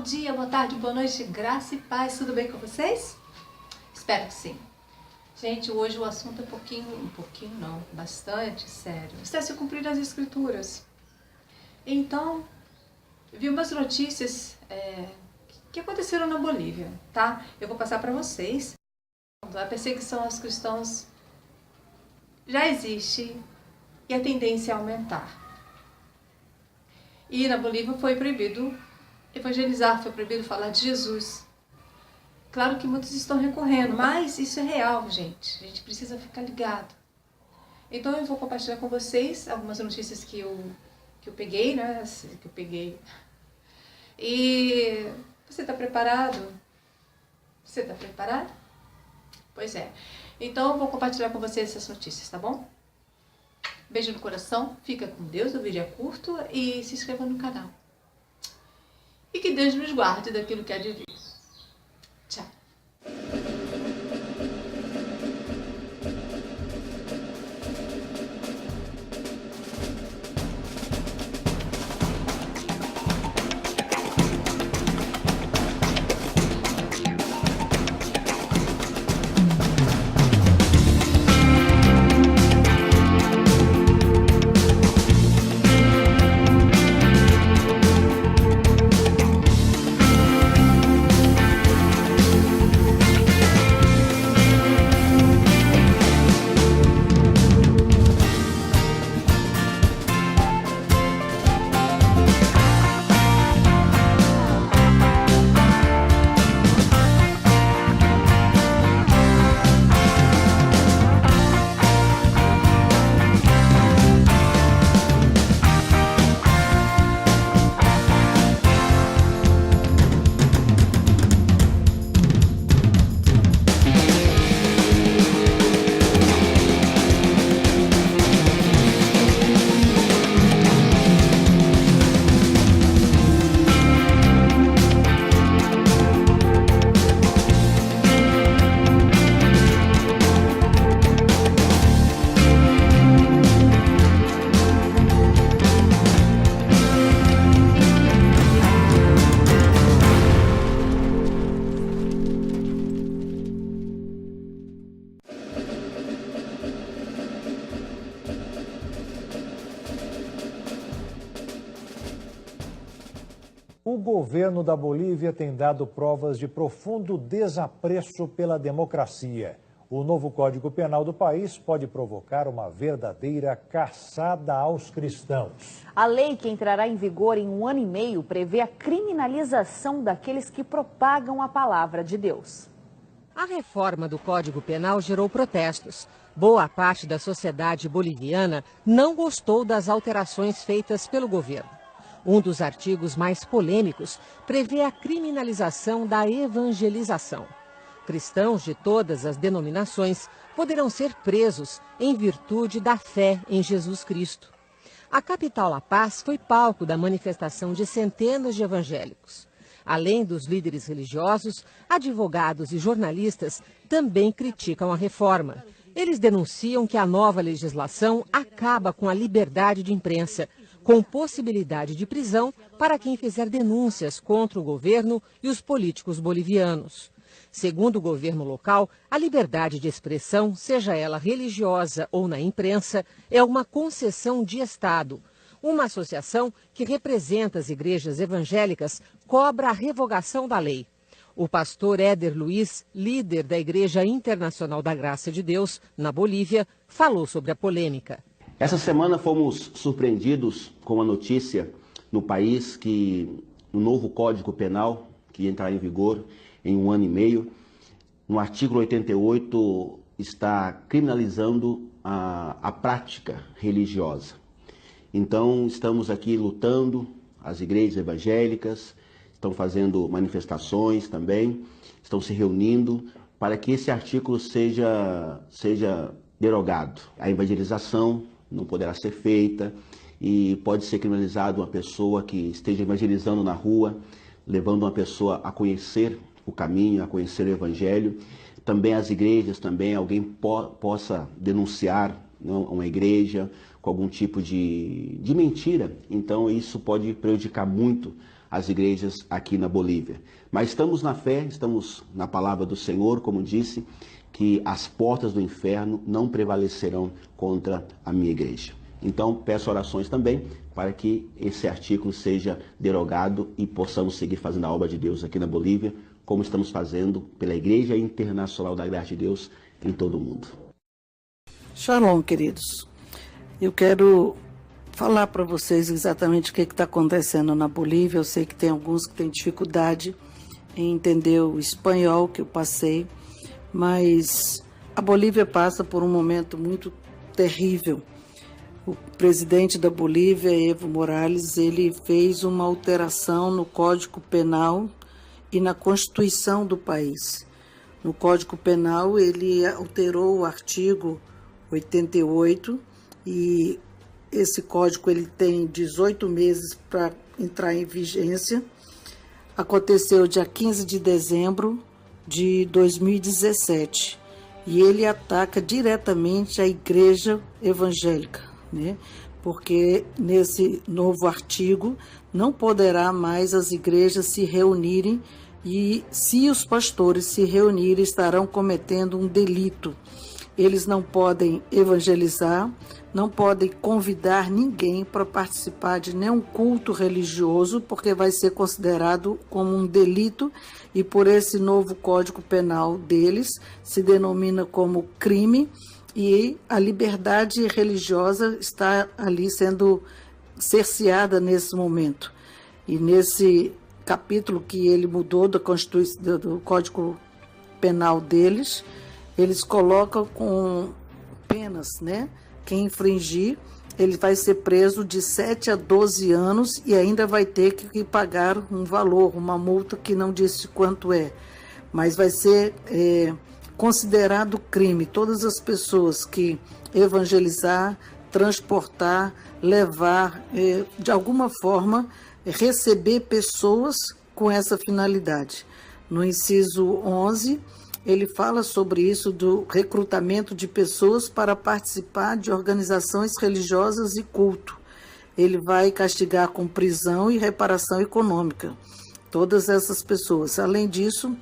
dia, boa tarde, boa noite, graça e paz, tudo bem com vocês? Espero que sim. Gente, hoje o assunto é bastante sério. Está se cumprindo as escrituras. Então, vi umas notícias que aconteceram na Bolívia, tá? Eu vou passar para vocês. A perseguição aos cristãos já existe e a tendência é aumentar. E na Bolívia foi proibido evangelizar, foi proibido falar de Jesus. Claro que muitos estão recorrendo, mas isso é real, gente. A gente precisa ficar ligado. Então eu vou compartilhar com vocês algumas notícias que eu peguei, né? E você está preparado? Você está preparado? Pois é. Então eu vou compartilhar com vocês essas notícias, tá bom? Beijo no coração, fica com Deus, o vídeo é curto e se inscreva no canal. E que Deus nos guarde daquilo que há de vir. Tchau. O governo da Bolívia tem dado provas de profundo desapreço pela democracia. O novo Código Penal do país pode provocar uma verdadeira caçada aos cristãos. A lei que entrará em vigor em 1 ano e meio prevê a criminalização daqueles que propagam a palavra de Deus. A reforma do Código Penal gerou protestos. Boa parte da sociedade boliviana não gostou das alterações feitas pelo governo. Um dos artigos mais polêmicos prevê a criminalização da evangelização. Cristãos de todas as denominações poderão ser presos em virtude da fé em Jesus Cristo. A capital La Paz foi palco da manifestação de centenas de evangélicos. Além dos líderes religiosos, advogados e jornalistas também criticam a reforma. Eles denunciam que a nova legislação acaba com a liberdade de imprensa, com possibilidade de prisão para quem fizer denúncias contra o governo e os políticos bolivianos. Segundo o governo local, a liberdade de expressão, seja ela religiosa ou na imprensa, é uma concessão de Estado. Uma associação que representa as igrejas evangélicas cobra a revogação da lei. O pastor Éder Luiz, líder da Igreja Internacional da Graça de Deus, na Bolívia, falou sobre a polêmica. Essa semana fomos surpreendidos com a notícia no país que o novo Código Penal, que entrará em vigor em 1 ano e meio, no artigo 88 está criminalizando a prática religiosa. Então estamos aqui lutando, as igrejas evangélicas estão fazendo manifestações também, estão se reunindo para que esse artigo seja derogado. A evangelização não poderá ser feita e pode ser criminalizado uma pessoa que esteja evangelizando na rua, levando uma pessoa a conhecer o caminho, a conhecer o evangelho. Também as igrejas, também alguém possa denunciar uma igreja com algum tipo de mentira. Então isso pode prejudicar muito as igrejas aqui na Bolívia. Mas estamos na fé, estamos na palavra do Senhor, como disse, que as portas do inferno não prevalecerão contra a minha igreja. Então, peço orações também para que esse artigo seja derogado e possamos seguir fazendo a obra de Deus aqui na Bolívia, como estamos fazendo pela Igreja Internacional da Graça de Deus em todo o mundo. Shalom, queridos. Eu quero falar para vocês exatamente o que está acontecendo na Bolívia. Eu sei que tem alguns que têm dificuldade em entender o espanhol que eu passei, mas a Bolívia passa por um momento muito terrível. O presidente da Bolívia, Evo Morales, ele fez uma alteração no Código Penal e na Constituição do país. No Código Penal, ele alterou o artigo 88 e esse código ele tem 18 meses para entrar em vigência. Aconteceu dia 15 de dezembro de 2017 e ele ataca diretamente a Igreja Evangélica, né? Porque nesse novo artigo não poderá mais as igrejas se reunirem e se os pastores se reunirem estarão cometendo um delito. Eles não podem evangelizar, não podem convidar ninguém para participar de nenhum culto religioso, porque vai ser considerado como um delito e por esse novo Código Penal deles se denomina como crime e a liberdade religiosa está ali sendo cerceada nesse momento. E nesse capítulo que ele mudou da Constituição, do Código Penal deles, eles colocam com penas, né? Quem infringir, ele vai ser preso de 7 a 12 anos e ainda vai ter que pagar um valor, uma multa que não disse quanto é. Mas vai ser considerado crime. Todas as pessoas que evangelizar, transportar, levar, de alguma forma, receber pessoas com essa finalidade. No inciso 11, ele fala sobre isso do recrutamento de pessoas para participar de organizações religiosas e culto. Ele vai castigar com prisão e reparação econômica todas essas pessoas. Além disso,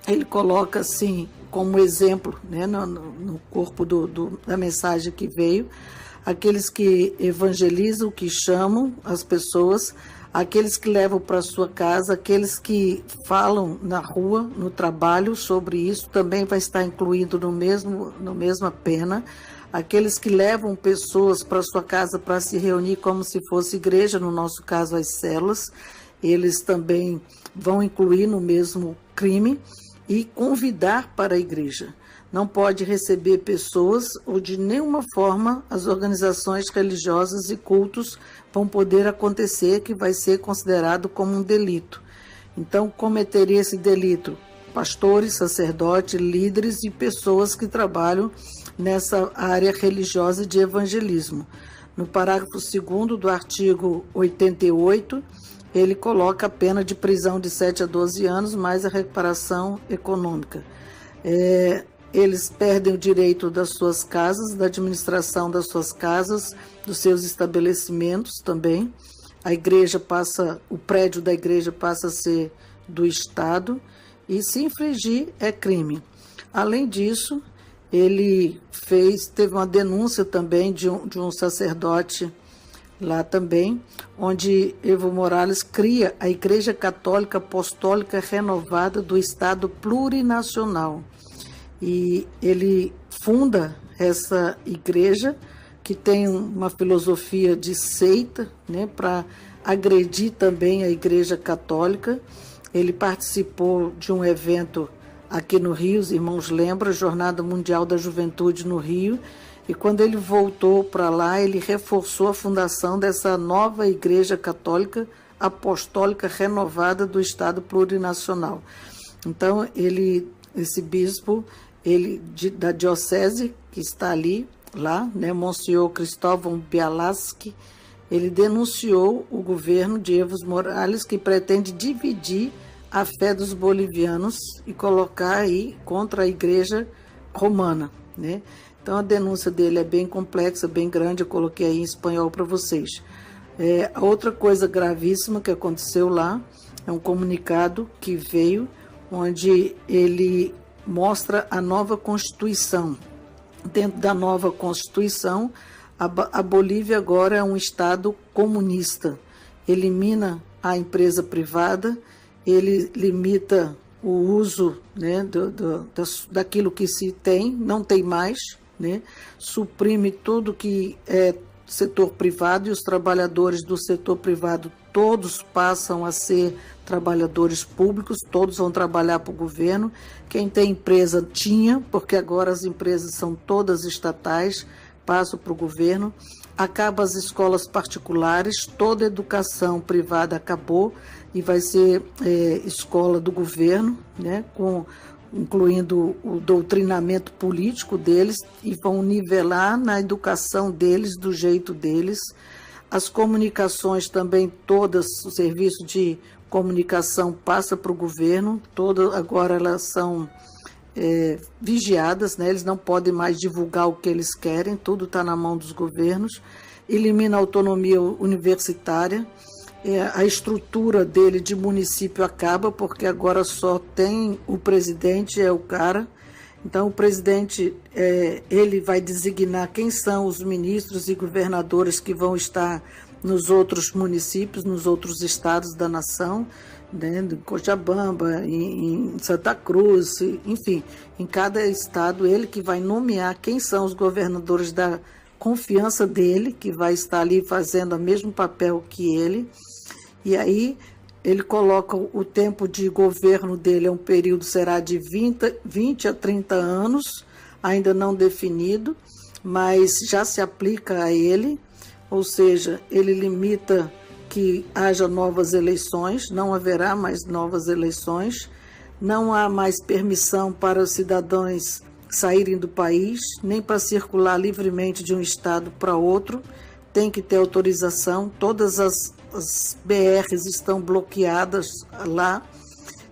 ele coloca assim como exemplo, né, no corpo da mensagem que veio, aqueles que evangelizam, que chamam as pessoas, aqueles que levam para sua casa, aqueles que falam na rua, no trabalho sobre isso, também vai estar incluído no mesma pena. Aqueles que levam pessoas para sua casa para se reunir como se fosse igreja, no nosso caso as células, eles também vão incluir no mesmo crime e convidar para a igreja. Não pode receber pessoas ou de nenhuma forma as organizações religiosas e cultos vão poder acontecer, que vai ser considerado como um delito. Então, cometeria esse delito pastores, sacerdotes, líderes e pessoas que trabalham nessa área religiosa de evangelismo. No parágrafo 2º do artigo 88, ele coloca a pena de prisão de 7 a 12 anos, mais a reparação econômica. Eles perdem o direito das suas casas, da administração das suas casas, dos seus estabelecimentos também. A igreja o prédio da igreja passa a ser do Estado e se infringir é crime. Além disso, ele teve uma denúncia também de um sacerdote lá também, onde Evo Morales cria a Igreja Católica Apostólica Renovada do Estado Plurinacional. E ele funda essa igreja que tem uma filosofia de seita, né, para agredir também a Igreja Católica. Ele participou de um evento aqui no Rio, os irmãos lembram, Jornada Mundial da Juventude no Rio, e quando ele voltou para lá, ele reforçou a fundação dessa nova Igreja Católica Apostólica Renovada do Estado Plurinacional. Então, esse bispo, da diocese que está lá, né, Monsenhor Cristóvão Bialaski, ele denunciou o governo de Evo Morales, que pretende dividir a fé dos bolivianos e colocar aí contra a Igreja Romana, né? Então a denúncia dele é bem complexa, bem grande, eu coloquei aí em espanhol para vocês. A outra coisa gravíssima que aconteceu lá é um comunicado que veio, onde ele mostra a nova Constituição. Dentro da nova Constituição, a Bolívia agora é um Estado comunista. Elimina a empresa privada, ele limita o uso, né, daquilo que se tem, não tem mais, né, suprime tudo que é setor privado, e os trabalhadores do setor privado todos passam a ser trabalhadores públicos, todos vão trabalhar para o governo. Quem tem empresa tinha, porque agora as empresas são todas estatais, passam para o governo. Acaba as escolas particulares, toda a educação privada acabou e vai ser escola do governo, né, incluindo o doutrinamento político deles, e vão nivelar na educação deles, do jeito deles. As comunicações também, todas, o serviço de comunicação passa para o governo, agora elas são vigiadas, né? Eles não podem mais divulgar o que eles querem, tudo está na mão dos governos. Elimina a autonomia universitária, a estrutura dele de município acaba, porque agora só tem o presidente, é o cara. Então o presidente, ele vai designar quem são os ministros e governadores que vão estar nos outros municípios, nos outros estados da nação, né, em Cochabamba, em Santa Cruz, enfim, em cada estado ele que vai nomear quem são os governadores da confiança dele, que vai estar ali fazendo o mesmo papel que ele, e aí ele coloca o tempo de governo dele, um período será de 20 a 30 anos, ainda não definido, mas já se aplica a ele, ou seja, ele limita que haja novas eleições, não haverá mais novas eleições, não há mais permissão para os cidadãos saírem do país, nem para circular livremente de um estado para outro, tem que ter autorização, todas as BRs estão bloqueadas lá,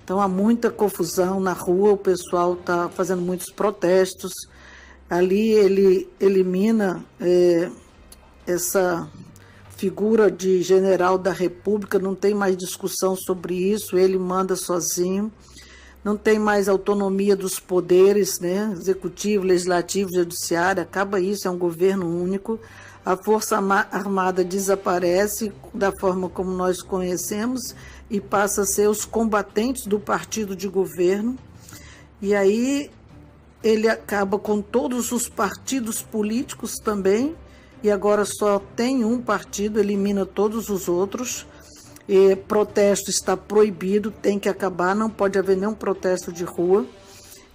então há muita confusão na rua, o pessoal está fazendo muitos protestos, ali ele elimina essa figura de general da República, não tem mais discussão sobre isso, ele manda sozinho, não tem mais autonomia dos poderes, né? Executivo, legislativo, judiciário, acaba isso, é um governo único, a Força Armada desaparece da forma como nós conhecemos e passa a ser os combatentes do partido de governo, e aí ele acaba com todos os partidos políticos também, e agora só tem um partido, elimina todos os outros. Protesto está proibido, tem que acabar, não pode haver nenhum protesto de rua.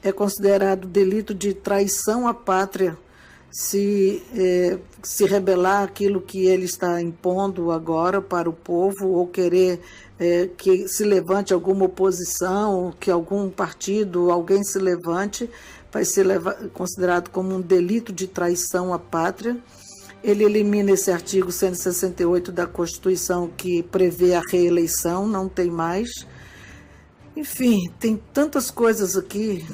É considerado delito de traição à pátria se rebelar aquilo que ele está impondo agora para o povo, ou querer que se levante alguma oposição, ou que algum partido, alguém se levante, vai ser considerado como um delito de traição à pátria. Ele elimina esse artigo 168 da Constituição que prevê a reeleição, não tem mais. Enfim, tem tantas coisas aqui,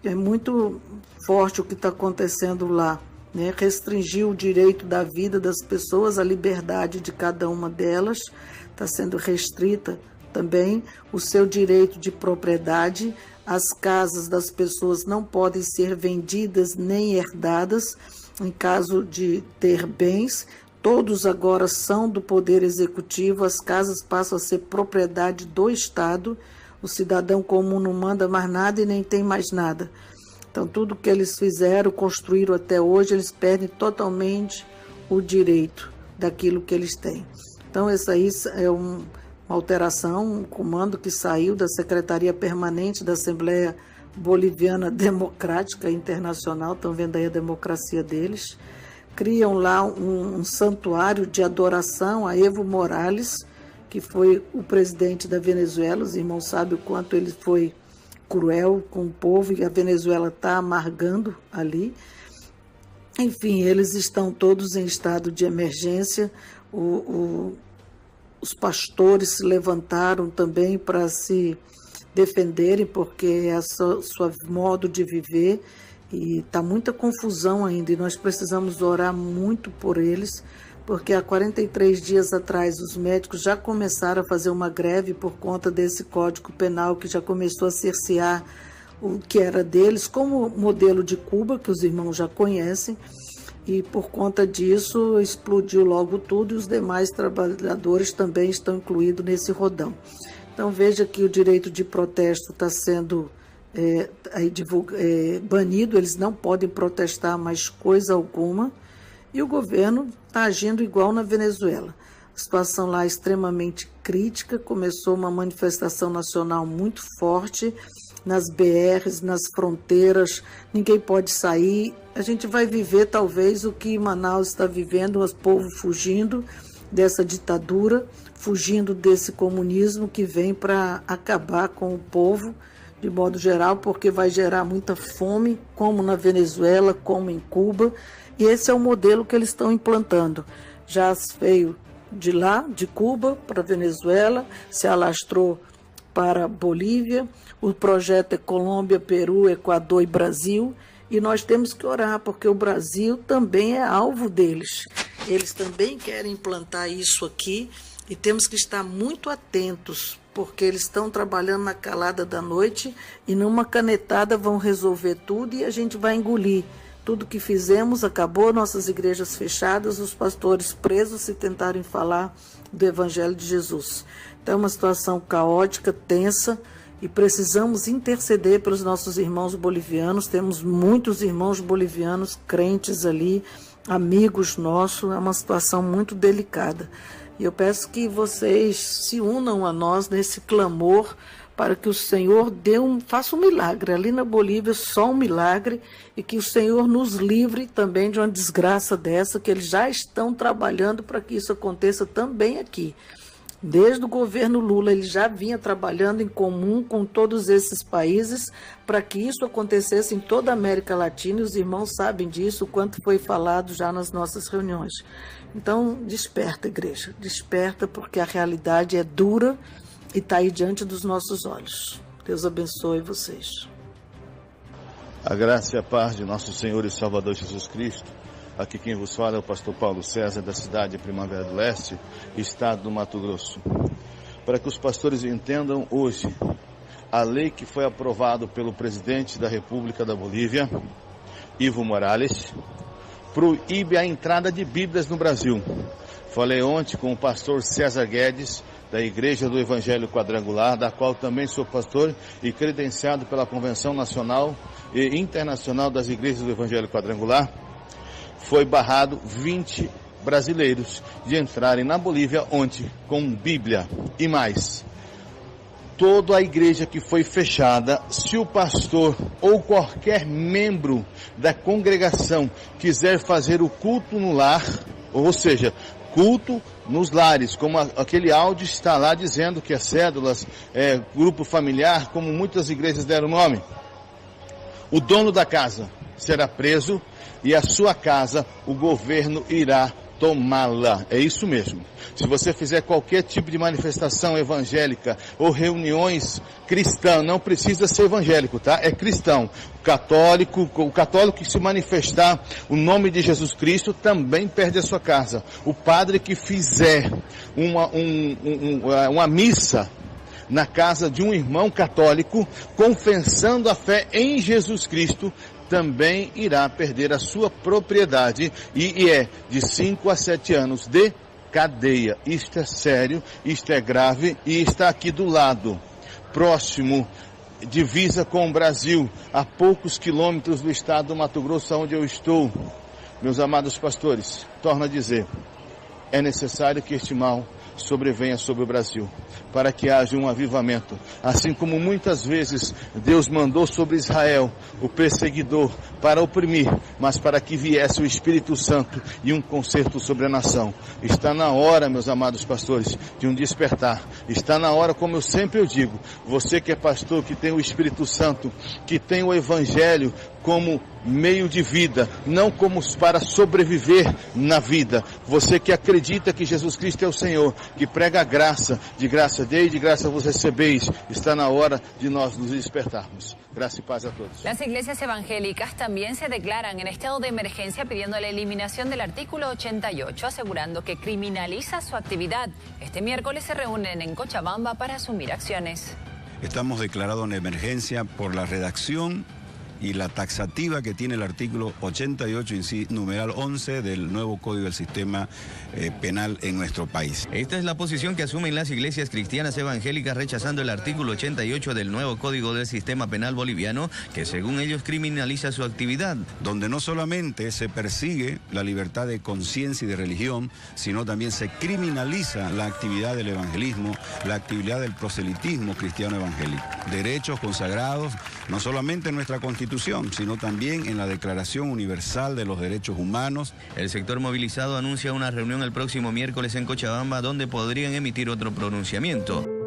é muito forte o que está acontecendo lá, né? Restringiu o direito da vida das pessoas, a liberdade de cada uma delas, está sendo restrita também o seu direito de propriedade, as casas das pessoas não podem ser vendidas nem herdadas, em caso de ter bens, todos agora são do Poder Executivo, as casas passam a ser propriedade do Estado, o cidadão comum não manda mais nada e nem tem mais nada. Então, tudo que eles fizeram, construíram até hoje, eles perdem totalmente o direito daquilo que eles têm. Então, essa aí é uma alteração, um comando que saiu da Secretaria Permanente da Assembleia Boliviana Democrática Internacional, estão vendo aí a democracia deles, criam lá um santuário de adoração a Evo Morales, que foi o presidente da Venezuela. Os irmãos sabem o quanto ele foi cruel com o povo, e a Venezuela está amargando ali. Enfim, eles estão todos em estado de emergência, os pastores se levantaram também para se defenderem, porque é seu modo de viver, e está muita confusão ainda, e nós precisamos orar muito por eles, porque há 43 dias atrás os médicos já começaram a fazer uma greve por conta desse Código Penal que já começou a cercear o que era deles, como modelo de Cuba, que os irmãos já conhecem, e por conta disso explodiu logo tudo e os demais trabalhadores também estão incluídos nesse rodão. Então veja que o direito de protesto está sendo banido, eles não podem protestar mais coisa alguma, e o governo está agindo igual na Venezuela. A situação lá é extremamente crítica, começou uma manifestação nacional muito forte, nas BRs, nas fronteiras, ninguém pode sair. A gente vai viver talvez o que Manaus está vivendo, o povo fugindo dessa ditadura, fugindo desse comunismo que vem para acabar com o povo, de modo geral, porque vai gerar muita fome, como na Venezuela, como em Cuba, e esse é o modelo que eles estão implantando. Já veio de lá, de Cuba, para a Venezuela, se alastrou para a Bolívia, o projeto é Colômbia, Peru, Equador e Brasil, e nós temos que orar, porque o Brasil também é alvo deles. Eles também querem implantar isso aqui, e temos que estar muito atentos, porque eles estão trabalhando na calada da noite, e numa canetada vão resolver tudo, e a gente vai engolir. Tudo que fizemos acabou, nossas igrejas fechadas, os pastores presos se tentarem falar do Evangelho de Jesus. Então é uma situação caótica, tensa, e precisamos interceder pelos nossos irmãos bolivianos. Temos muitos irmãos bolivianos crentes ali, amigos nossos, é uma situação muito delicada. E eu peço que vocês se unam a nós nesse clamor para que o Senhor faça um milagre. Ali na Bolívia, só um milagre, e que o Senhor nos livre também de uma desgraça dessa, que eles já estão trabalhando para que isso aconteça também aqui. Desde o governo Lula, ele já vinha trabalhando em comum com todos esses países para que isso acontecesse em toda a América Latina, e os irmãos sabem disso, o quanto foi falado já nas nossas reuniões. Então, desperta, igreja, desperta, porque a realidade é dura e está aí diante dos nossos olhos. Deus abençoe vocês. A graça e a paz de nosso Senhor e Salvador Jesus Cristo. Aqui quem vos fala é o pastor Paulo César, da cidade de Primavera do Leste, estado do Mato Grosso. Para que os pastores entendam hoje, a lei que foi aprovada pelo presidente da República da Bolívia, Evo Morales, proíbe a entrada de Bíblias no Brasil. Falei ontem com o pastor César Guedes, da Igreja do Evangelho Quadrangular, da qual também sou pastor e credenciado pela Convenção Nacional e Internacional das Igrejas do Evangelho Quadrangular. Foi barrado 20 brasileiros de entrarem na Bolívia ontem com Bíblia. E mais, toda a igreja que foi fechada, se o pastor ou qualquer membro da congregação quiser fazer o culto no lar, ou seja, culto nos lares, como aquele áudio está lá dizendo que é cédulas, grupo familiar, como muitas igrejas deram nome, o dono da casa será preso e a sua casa o governo irá tomá-la. É isso mesmo. Se você fizer qualquer tipo de manifestação evangélica ou reuniões cristãs, não precisa ser evangélico, tá? É cristão. O católico que se manifestar o nome de Jesus Cristo também perde a sua casa. O padre que fizer uma missa na casa de um irmão católico, confessando a fé em Jesus Cristo, também irá perder a sua propriedade e é de 5 a 7 anos de cadeia. Isto é sério, isto é grave e está aqui do lado, próximo, divisa com o Brasil, a poucos quilômetros do estado do Mato Grosso, onde eu estou. Meus amados pastores, torno a dizer, é necessário que este mal sobrevenha sobre o Brasil, para que haja um avivamento, assim como muitas vezes Deus mandou sobre Israel o perseguidor para oprimir, mas para que viesse o Espírito Santo e um conserto sobre a nação. Está na hora, meus amados pastores, de um despertar. Está na hora, como eu sempre digo, você que é pastor, que tem o Espírito Santo, que tem o Evangelho, como meio de vida, não como para sobreviver na vida. Você que acredita que Jesus Cristo é o Senhor, que prega a graça, de graça dei e de graça vos recebeis, está na hora de nós nos despertarmos. Graça y paz a todos. Las iglesias evangélicas también se declaran en estado de emergencia pidiendo la eliminación del artículo 88, asegurando que criminaliza su actividad. Este miércoles se reúnen en Cochabamba para asumir acciones. Estamos declarados en emergencia por la redacción y la taxativa que tiene el artículo 88, numeral 11 del nuevo Código del Sistema Penal en nuestro país. Esta es la posición que asumen las iglesias cristianas evangélicas rechazando el artículo 88 del nuevo Código del Sistema Penal boliviano, que según ellos criminaliza su actividad. Donde no solamente se persigue la libertad de conciencia y de religión, sino también se criminaliza la actividad del evangelismo, la actividad del proselitismo cristiano evangélico. Derechos consagrados no solamente en nuestra Constitución, sino también en la Declaración Universal de los Derechos Humanos. El sector movilizado anuncia una reunión el próximo miércoles en Cochabamba donde podrían emitir otro pronunciamiento.